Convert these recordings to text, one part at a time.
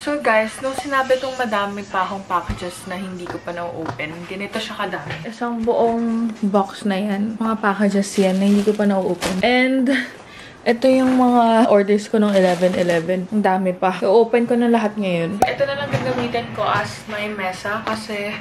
So guys, nung sinabi kong madami pa akong packages na hindi ko pa na-open, ganito siya kadami. Isang buong box na yan. Mga packages yan na hindi ko pa na-open. And ito yung mga orders ko ng 11/11. Ang dami pa. I-open ko na lahat ngayon. Ito na lang gagamitin ko as my mesa kasi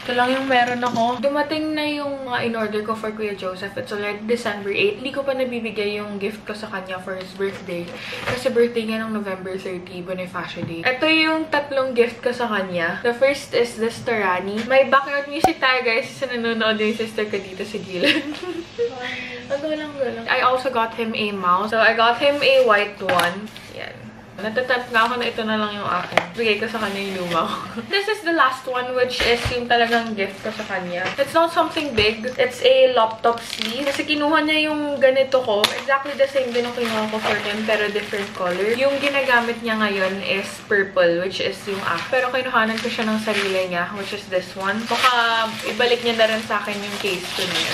ito lang yung meron ako. Dumating na yung mga in-order ko for Kuya Joseph. It's already December 8. Hindi ko pa nabibigay yung gift ko sa kanya for his birthday. Kasi birthday niya ng November 30, Bonifacio Day. Ito yung tatlong gift ko sa kanya. The first is this Tarani. May background music tayo guys. Kasi nanonood yung sister ko dito sa gilid. Galang. I also got him a mouse. So, I got him a white one. Yan. Natatempt nga ako na ito na lang yung akin. Bigay ko sa kanya yung luma ko. This is the last one, which is yung talagang gift ko sa kanya. It's not something big. It's a laptop sleeve. Kasi kinuha niya yung ganito ko. Exactly the same din yung kinuha ko for him, pero different color. Yung ginagamit niya ngayon is purple, which is yung akin. Pero kinuhanan ko siya ng sarili niya, which is this one. Baka ibalik niya na rin sa akin yung case ko niya.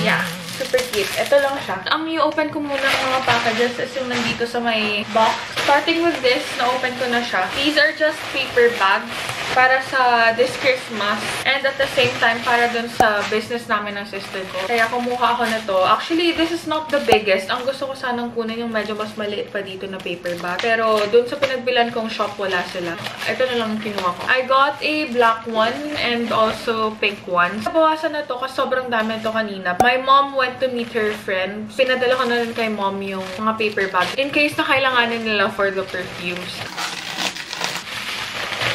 Yeah. Super cute. Ito lang siya. Ang i-open ko muna ng mga packages is yung nandito sa may box. Starting with this, na-open ko na siya. These are just paper bags para sa this Christmas. And at the same time, para dun sa business namin ng sister ko. Kaya kumuha ako na to. Actually, this is not the biggest. Ang gusto ko sanang kunin yung medyo mas maliit pa dito na paper bag. Pero dun sa pinagbilan kong shop, wala sila. Ito na lang kinuha ko. I got a black one and also pink one. Nabawasan na to kasi sobrang dami to kanina. My mom went to meet her friend. Pinadala ko na rin kay mom yung mga paper bag. In case na kailanganin nila for the perfumes.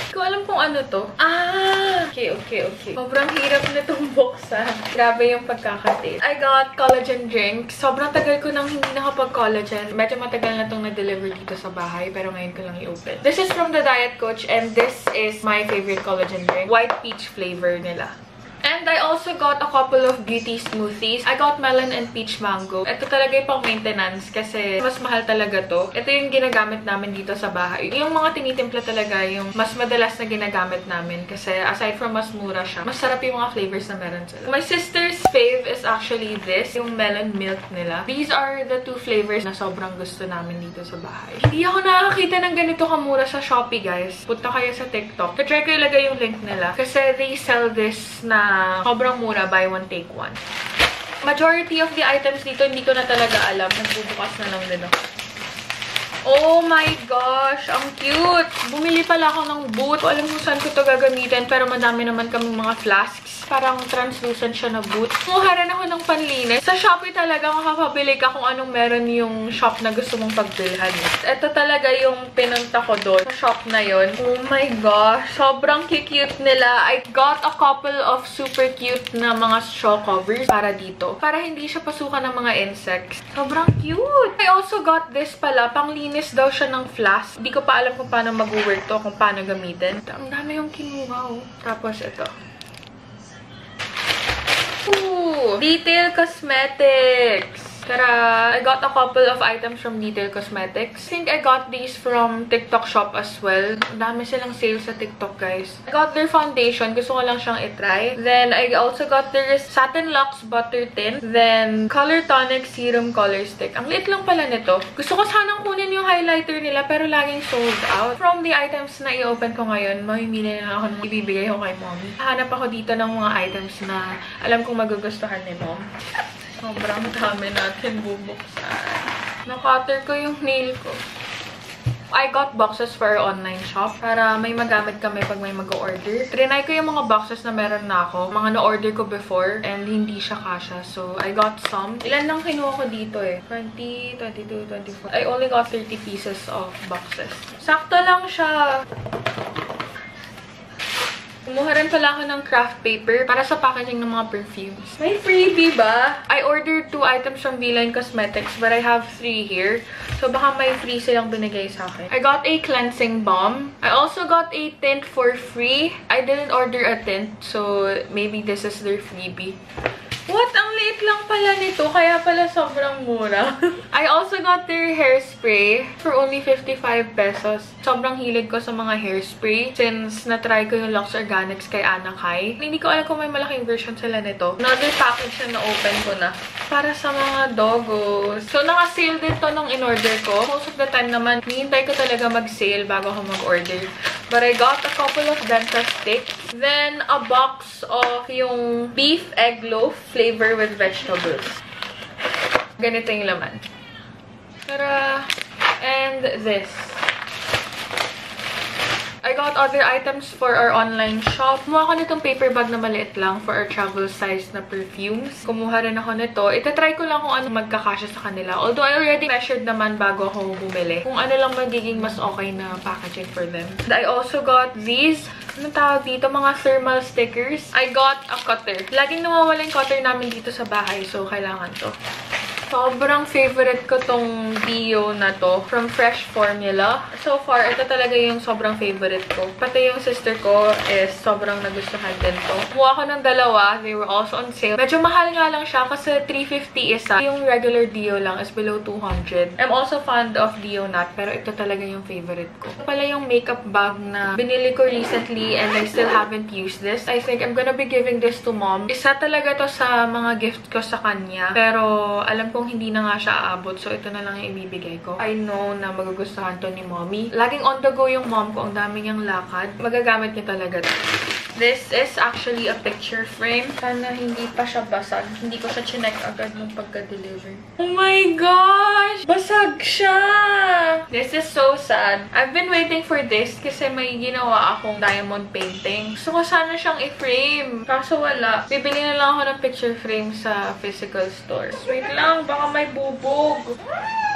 Hindi ko alam kung ano to. Okay. Sobrang hirap na itong buksan. Grabe yung pagkakataste. I got collagen drink. Sobrang tagal ko nang hindi nakapag-collagen. Medyo matagal na itong na-deliver dito sa bahay. Pero ngayon ko lang i-open. This is from the Diet Coach and this is my favorite collagen drink. White peach flavor nila. And I also got a couple of beauty smoothies. I got melon and peach mango. Ito talaga yung pang maintenance kasi mas mahal talaga to. Ito yung ginagamit namin dito sa bahay. Yung mga tinitimpla talaga yung mas madalas na ginagamit namin kasi aside from mas mura siya, mas sarap yung mga flavors na meron sila. My sister's fave is actually this, yung melon milk nila. These are the two flavors na sobrang gusto namin dito sa bahay. Hindi ako nakakita ng ganito kamura sa Shopee, guys. Punta kayo sa TikTok. Try ko ilagay yung link nila kasi they sell this na sobrang mura, buy one, take one. Majority of the items dito, hindi ko na talaga alam. Nagbubukas na lang din ako. Oh my gosh! Ang cute! Bumili pala ako ng boot. Alam mo saan ko to gagamitin, pero madami naman kaming mga flasks. Parang translucent siya na boot. Kumuha rin ako ng panlinis. Sa Shopee talaga makakabili ka kung anong meron yung shop na gusto mong pagbilhan. Ito talaga yung pinunta ko doon sa shop na yon. Oh my gosh! Sobrang cute nila. I got a couple of super cute na mga straw covers para dito. Para hindi siya pasukan ng mga insects. Sobrang cute! I also got this pala. Panglinis daw siya ng flask. Hindi ko pa alam kung paano mag-work to, kung paano gamitin. Ang dami yung kinuha, oh. Tapos ito. Ooh, Detail Cosmetics. Tara, I got a couple of items from Detail Cosmetics. I think I got these from TikTok shop as well. Dami silang sales sa TikTok, guys. I got their foundation. Gusto ko lang siyang itry. Then, I also got their Satin Lux Butter Tint. Then, Color Tonic Serum Color Stick. Ang liit lang pala nito. Gusto ko sanang kunin yung highlighter nila pero laging sold out. From the items na i-open ko ngayon, mamimili na ako ng ibibigay ko kay mommy. Hanap ako dito ng mga items na alam kong magugustuhan ni mom. Sobrang dami natin bubuksan. Na-cutter ko yung nail ko. I got boxes for our online shop para may magamit kami pag may mag-order. Trinay ko yung mga boxes na meron na ako. Mga na-order ko before and hindi siya kasha. So, I got some. Ilan lang kinuha ko dito eh? 20, 22, 24. I only got 30 pieces of boxes. Sakto lang siya. Kumuha rin pala ako ng craft paper para sa packaging ng mga perfumes. May freebie ba? I ordered 2 items from V-Line Cosmetics but I have 3 here. So baka may free silang binigay sa akin. I got a cleansing balm. I also got a tint for free. I didn't order a tint so maybe this is their freebie. What? Ang liit lang pala nito. Kaya pala sobrang mura. I also got their hairspray for only 55 pesos. Sobrang hilig ko sa mga hairspray since na-try ko yung Lux Organics kay Anna Kai. Hindi ko alam kung may malaking version sila nito. Another package na na-open ko na. Para sa mga doggos. So, naka-sale din to nung in-order ko. Most of the time naman, hihintay ko talaga mag-sale bago ako mag-order. But I got a couple of benta sticks. Then, a box of yung beef egg loaf flavor with vegetables. Ganito yung laman. Tara! And this. I got other items for our online shop. Kumuha ko nitong paper bag na maliit lang for our travel size na perfumes. Kumuha rin ako nito. Itatry ko lang kung ano magkakasya sa kanila. Although I already measured naman bago ako bumili. Kung ano lang magiging mas okay na packaging for them. And I also got these. Anong tawag dito? Mga thermal stickers. I got a cutter. Laging nawawala yung cutter namin dito sa bahay. So, kailangan to. Sobrang favorite ko tong Dio na to from Fresh Formula. So far, ito talaga yung sobrang favorite ko. Pati yung sister ko is sobrang nagustuhan din to. Kumuha ko ng dalawa. They were also on sale. Medyo mahal nga lang siya kasi 350 isa. Yung regular Dio lang is below 200. I'm also fond of Dio Nut pero ito talaga yung favorite ko. Ito pala yung makeup bag na binili ko recently and I still haven't used this. I think I'm gonna be giving this to mom. Isa talaga to sa mga gift ko sa kanya. Pero alam kung hindi na nga siya aabot. So, ito na lang yung ibibigay ko. I know na magugustuhan to ni mommy. Laging on the go yung mom ko. Ang dami niyang lakad. Magagamit niya talaga to. This is actually a picture frame. Sana hindi pa siya basag. Hindi ko siya chinek agad nung pagka-deliver. Oh my gosh! Basag siya! This is so sad. I've been waiting for this kasi may ginawa akong diamond painting. Gusto ko sana siyang i-frame. Kaso wala. Bibili na lang ako ng picture frame sa physical store. Wait lang, baka may bubog.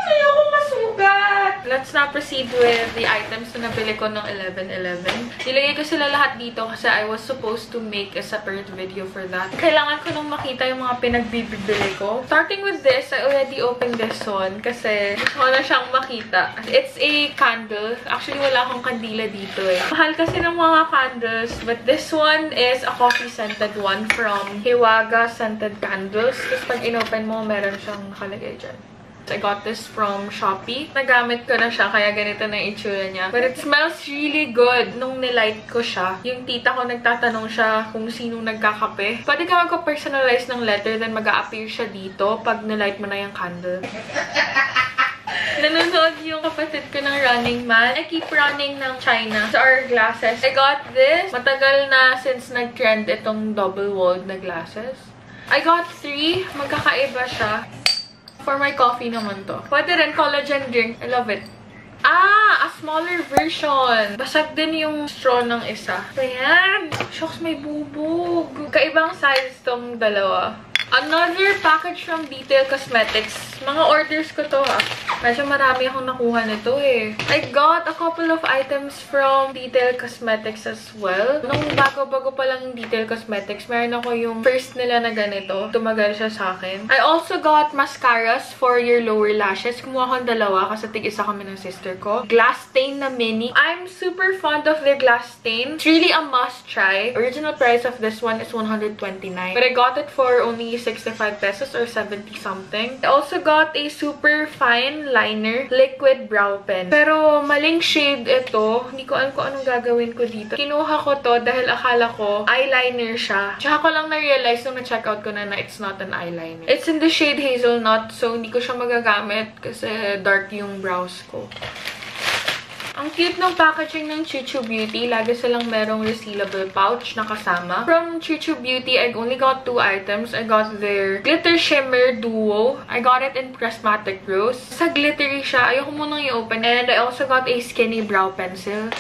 Ayoko masugat! Let's now proceed with the items na nabili ko ng 11/11. Nilagay ko sila lahat dito kasi I was supposed to make a separate video for that. Kailangan ko nung makita yung mga pinagbibili ko. Starting with this, I already opened this one kasi gusto ko na siyang makita. It's a candle. Actually, wala akong kandila dito eh. Mahal kasi ng mga candles. But this one is a coffee-scented one from Hiwaga Scented Candles. Tapos pag in-open mo, meron siyang nakalagay dyan. I got this from Shopee. Nagamit ko na siya, kaya ganito na yung itsura niya. But it smells really good. Nung nilight ko siya, yung tita ko nagtatanong siya kung sinong nagkakape. Pwede ka magpa-personalize ng letter, then mag-a-appear siya dito pag nilight mo na yung candle. Nanonood yung kapatid ko ng Running Man. I keep running ng China sa our glasses. I got this. Matagal na since nag-trend itong double-walled na glasses. I got 3. Magkakaiba siya. For my coffee naman to. Pwede rin collagen drink. I love it. Ah! A smaller version. Basag din yung straw ng isa. Ayan! Shocks, may bubog. Kaibang size tong dalawa. Another package from Detail Cosmetics. Mga orders ko to ha. Medyo marami akong nakuha nito eh. I got a couple of items from Detail Cosmetics as well. Nung bago-bago pa lang yung Detail Cosmetics, meron ako yung first nila na ganito. Tumagal siya sa akin. I also got mascaras for your lower lashes. Kumuha ko dalawa kasi tig-isa kami ng sister ko. Glass Stain na mini. I'm super fond of their Glass Stain. It's really a must try. Original price of this one is 129. But I got it for only 65 pesos or 70 something. I also got a super fine liner liquid brow pen. Pero maling shade ito. Hindi ko alam kung anong gagawin ko dito. Kinuha ko to dahil akala ko eyeliner siya. Tsaka ko lang na-realize nung na-check out ko na it's not an eyeliner. It's in the shade Hazelnut, so hindi ko siya magagamit kasi dark yung brows ko. Ang cute ng packaging ng Chuchu Beauty. Lagi silang merong resealable pouch na kasama. From Chuchu Beauty, I only got 2 items. I got their Glitter Shimmer Duo. I got it in Prismatic Rose. Sa glittery siya. Ayoko munang i-open. And I also got a skinny brow pencil.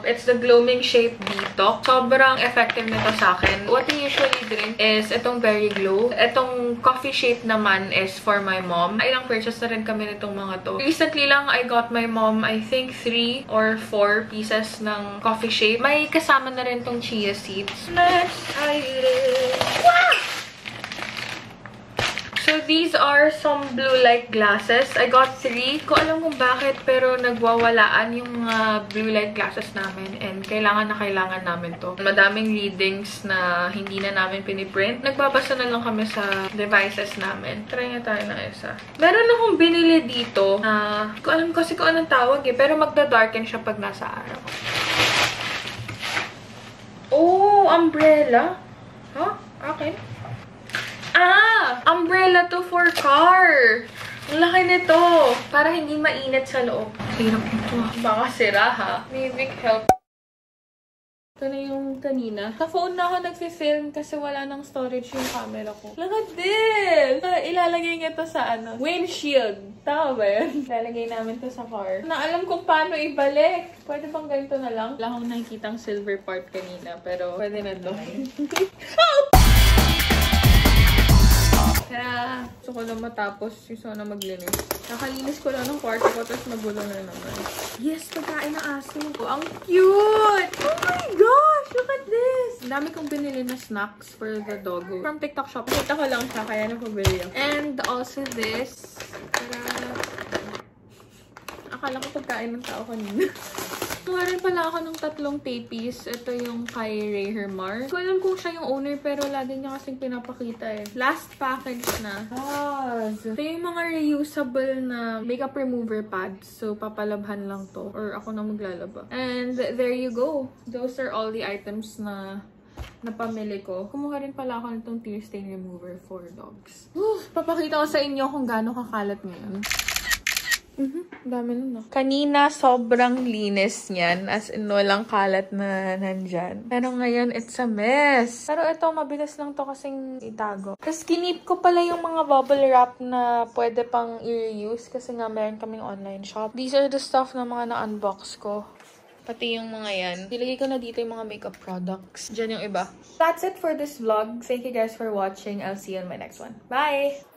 It's the Gloaming Shape Detox. Sobrang effective nito sa akin. What I usually drink is itong Berry Glow. Itong Coffee Shape naman is for my mom. Ilang purchase na rin kami nitong mga to. Recently lang, I got my mom, I think 3 or 4 pieces ng Coffee Shape. May kasama na rin tong chia seeds. Let's try it! Wow! So, these are some blue light glasses. I got 3. Ko alam kung bakit, pero nagwawalaan yung mga blue light glasses namin. And kailangan na kailangan namin to. Madaming readings na hindi na namin piniprint. Nagbabasa na lang kami sa devices namin. Try nga tayo ng isa. Meron akong binili dito na ko alam kasi kung anong tawag eh. Pero magda-darken siya pag nasa araw. Oh, umbrella. Huh? Okay. Ah! Umbrella to for car! Ang laki nito! Para hindi mainit sa loob. Hirap nito. Baka sira ha. Maybe help. Ito na yung kanina. Sa phone na ako nagfi-film kasi wala nang storage yung camera ko. Look at this! Ilalagay niya to sa windshield. Tama ba yun? Ilalagay namin to sa car. Na alam kung paano ibalik. Pwede bang ganito na lang? Wala akong nakikitang silver part kanina, pero pwede na to. Kaya, gusto ko na matapos yung sana maglinis. Nakalinis ko lang ng kwarto ko, tapos magulo na naman. Yes, pagkain ng aso. Oh, ang cute! Oh my gosh! Look at this! Ang dami kong binili na snacks for the doggo. From TikTok shop. Kita ko lang siya, kaya napabili ako. And also this. Akala ko pagkain ng tao kanina. Kuha rin pala ako ng 3 tapies. Ito yung kay Ray Hermar. Ko alam kung siya yung owner, pero lagi niya kasing pinapakita eh. Last package na. Yes. Ito yung mga reusable na makeup remover pads. So, papalabhan lang to. Or ako na maglalaba. And there you go. Those are all the items na napamili ko. Kumuha rin pala ako nitong tear stain remover for dogs. Papakita ko sa inyo kung gaano kakalat ngayon. Dami nun, no? Kanina, sobrang linis niyan. As in, walang kalat na nandyan. Pero ngayon, it's a mess. Pero ito, mabilis lang to kasing itago. Tapos, kinip ko pala yung mga bubble wrap na pwede pang i-reuse kasi nga meron kaming online shop. These are the stuff na mga na-unbox ko. Pati yung mga yan. Nilagay ko na dito yung mga makeup products. Diyan yung iba. That's it for this vlog. Thank you guys for watching. I'll see you in my next one. Bye!